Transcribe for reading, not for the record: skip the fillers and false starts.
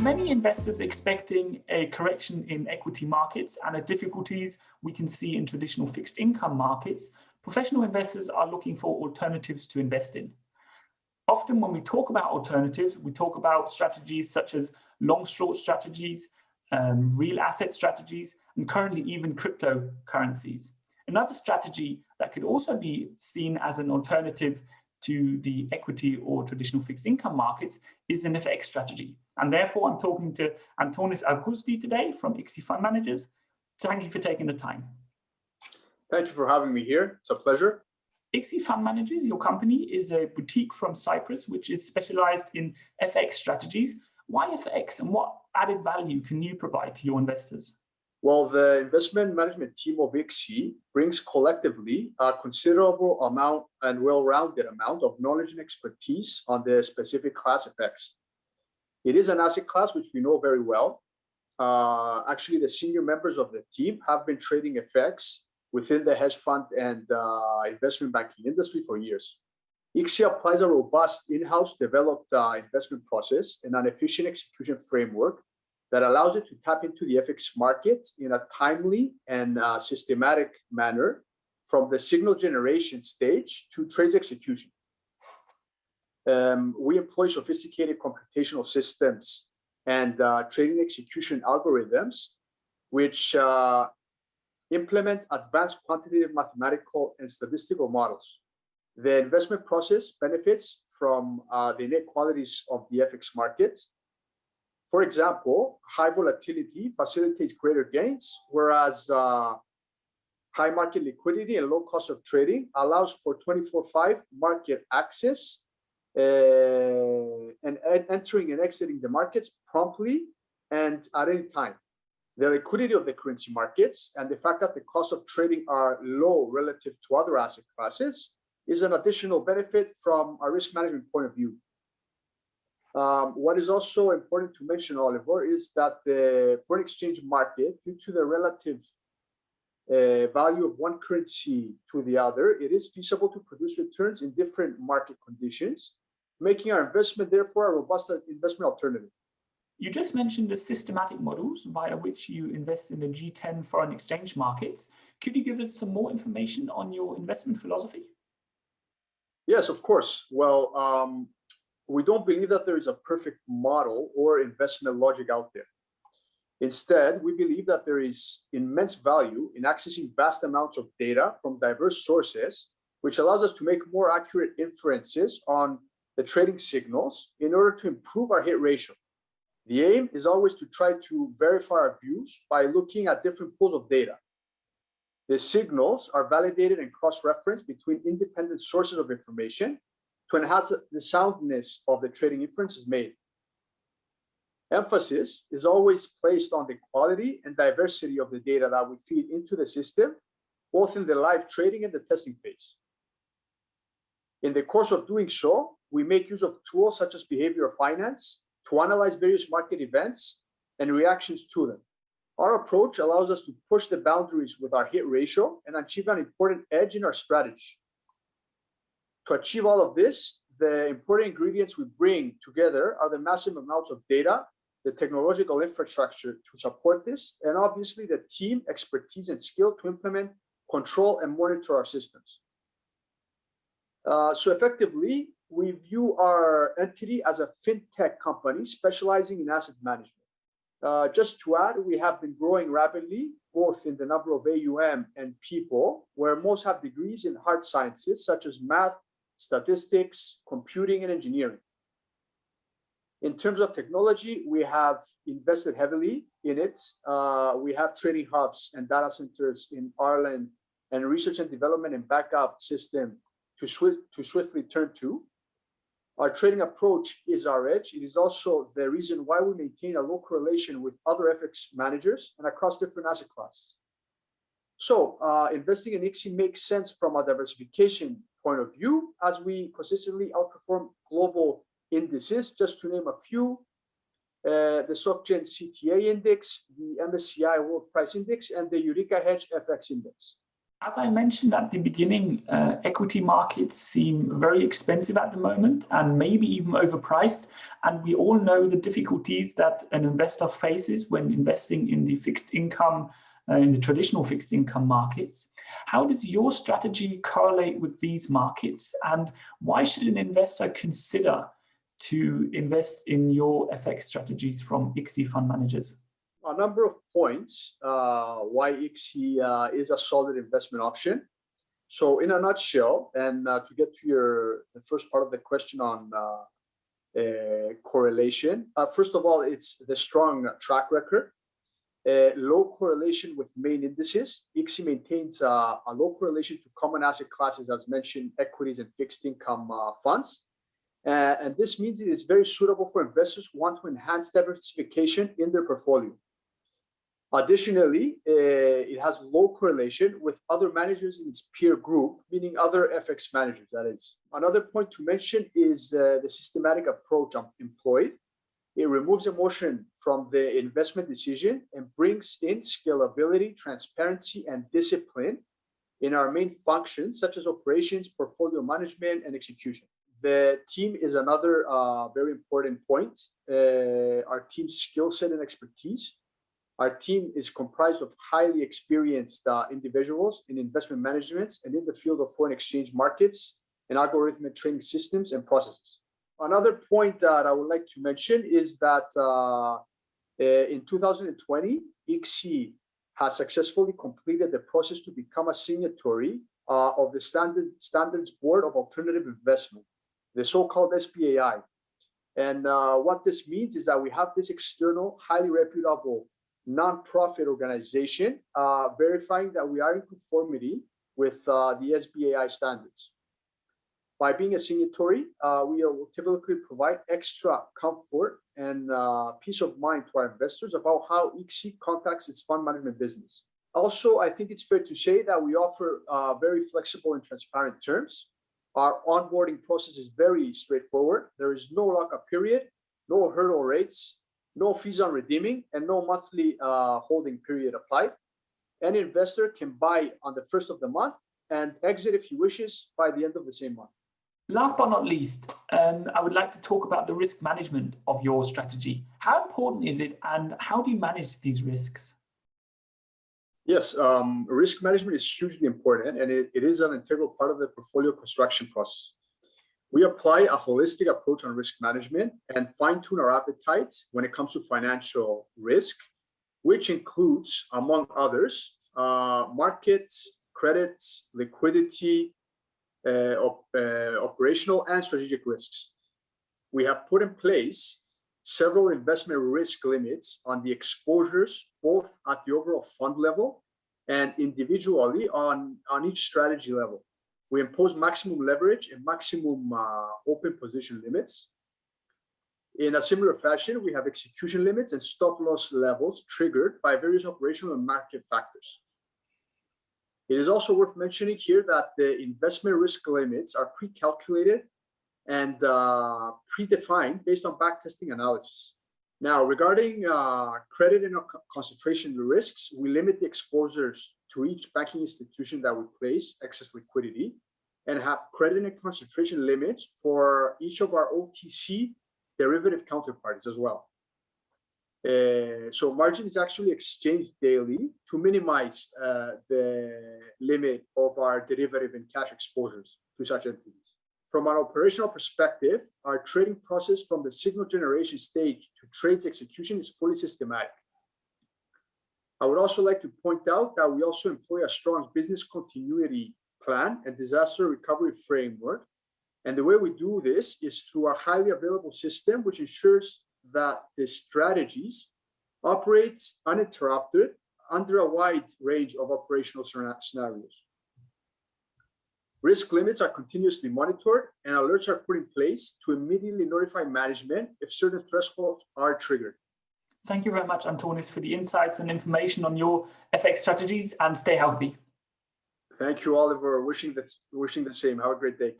many investors expecting a correction in equity markets and the difficulties we can see in traditional fixed income markets, professional investors are looking for alternatives to invest in. Often when we talk about alternatives, we talk about strategies such as long-short strategies, real asset strategies, and currently even cryptocurrencies. Another strategy that could also be seen as an alternative to the equity or traditional fixed income markets is an FX strategy. And therefore, I'm talking to Antonis Avgousti today from IXI Fund Managers. Thank you for taking the time. Thank you for having me here. It's a pleasure. IXI Fund Managers, your company, is a boutique from Cyprus, which is specialized in FX strategies. Why FX, and what added value can you provide to your investors? Well, the investment management team of IXI brings collectively a considerable amount and well-rounded amount of knowledge and expertise on the specific class FX. It is an asset class which we know very well. Actually, the senior members of the team have been trading FX within the hedge fund and investment banking industry for years. IXI applies a robust in-house developed investment process and an efficient execution framework that allows it to tap into the FX market in a timely and systematic manner from the signal generation stage to trade execution. We employ sophisticated computational systems and trading execution algorithms, which implement advanced quantitative mathematical and statistical models. The investment process benefits from the innate qualities of the FX market. For example, high volatility facilitates greater gains, whereas high market liquidity and low cost of trading allows for 24/5 market access and entering and exiting the markets promptly and at any time. The liquidity of the currency markets and the fact that the costs of trading are low relative to other asset classes is an additional benefit from a risk management point of view. What is also important to mention, Oliver, is that the foreign exchange market, due to the relative value of one currency to the other, it is feasible to produce returns in different market conditions, making our investment, therefore, a robust investment alternative. You just mentioned the systematic models via which you invest in the G10 foreign exchange markets. Could you give us some more information on your investment philosophy? Yes, of course. Well, we don't believe that there is a perfect model or investment logic out there. Instead, we believe that there is immense value in accessing vast amounts of data from diverse sources, which allows us to make more accurate inferences on the trading signals in order to improve our hit ratio. The aim is always to try to verify our views by looking at different pools of data. The signals are validated and cross-referenced between independent sources of information to enhance the soundness of the trading inferences made. Emphasis is always placed on the quality and diversity of the data that we feed into the system, both in the live trading and the testing phase. In the course of doing so, we make use of tools such as behavioral finance to analyze various market events and reactions to them. Our approach allows us to push the boundaries with our hit ratio and achieve an important edge in our strategy. To achieve all of this, the important ingredients we bring together are the massive amounts of data, the technological infrastructure to support this, and obviously the team expertise and skill to implement, control, and monitor our systems. So effectively, we view our entity as a fintech company specializing in asset management. Just to add, we have been growing rapidly, both in the number of AUM and people, where most have degrees in hard sciences such as math, statistics, computing, and engineering. In terms of technology, we have invested heavily in it. We have trading hubs and data centers in Ireland and research and development and backup system to swiftly turn to. Our trading approach is our edge. It is also the reason why we maintain a low correlation with other FX managers and across different asset classes. So investing in IXI makes sense from a diversification point of view, as we consistently outperform global indices, just to name a few: the SocGen CTA index, the MSCI World Price Index, and the Eureka Hedge FX Index. As I mentioned at the beginning, equity markets seem very expensive at the moment and maybe even overpriced. And we all know the difficulties that an investor faces when investing in the fixed income, in the traditional fixed income markets. How does your strategy correlate with these markets? And why should an investor consider to invest in your FX strategies from IXI Fund Managers? A number of points why IXI is a solid investment option. So in a nutshell, and to get to the first part of the question on correlation, first of all, it's the strong track record, low correlation with main indices. IXI maintains a low correlation to common asset classes, as mentioned, equities and fixed income funds. And this means it is very suitable for investors who want to enhance diversification in their portfolio. Additionally, it has low correlation with other managers in its peer group, meaning other FX managers, that is. Another point to mention is the systematic approach employed. It removes emotion from the investment decision and brings in scalability, transparency, and discipline in our main functions, such as operations, portfolio management, and execution. The team is another very important point. Our team's skill set and expertise. Our team is comprised of highly experienced individuals in investment management and in the field of foreign exchange markets and algorithmic trading systems and processes. Another point that I would like to mention is that in 2020, IXI has successfully completed the process to become a signatory of the Standards Board of Alternative Investment, the so-called SBAI. And what this means is that we have this external, highly reputable non-profit organization verifying that we are in conformity with the SBAI standards. By being a signatory, we will typically provide extra comfort and peace of mind to our investors about how IXI conducts its fund management business. Also, I think it's fair to say that we offer very flexible and transparent terms. Our onboarding process is very straightforward. There is no lockup period, no hurdle rates, no fees on redeeming, and no monthly holding period applied. Any investor can buy on the first of the month and exit if he wishes by the end of the same month. Last but not least, I would like to talk about the risk management of your strategy. How important is it and how do you manage these risks? Yes, risk management is hugely important and it is an integral part of the portfolio construction process. We apply a holistic approach on risk management and fine-tune our appetite when it comes to financial risk, which includes, among others, markets, credits, liquidity, operational and strategic risks. We have put in place several investment risk limits on the exposures, both at the overall fund level and individually on each strategy level. We impose maximum leverage and maximum open position limits. In a similar fashion, we have execution limits and stop loss levels triggered by various operational and market factors. It is also worth mentioning here that the investment risk limits are pre-calculated and predefined based on backtesting analysis. Now, regarding credit and concentration risks, we limit the exposures to each banking institution that we place excess liquidity and have credit and concentration limits for each of our OTC derivative counterparties as well. So margin is actually exchanged daily to minimize the limit of our derivative and cash exposures to such entities. From an operational perspective, our trading process from the signal generation stage to trades execution is fully systematic. I would also like to point out that we also employ a strong business continuity plan and disaster recovery framework. And the way we do this is through a highly available system, which ensures that the strategies operate uninterrupted under a wide range of operational scenarios. Risk limits are continuously monitored and alerts are put in place to immediately notify management if certain thresholds are triggered. Thank you very much, Antonis, for the insights and information on your FX strategies, and stay healthy. Thank you, Oliver. Wishing the same. Have a great day.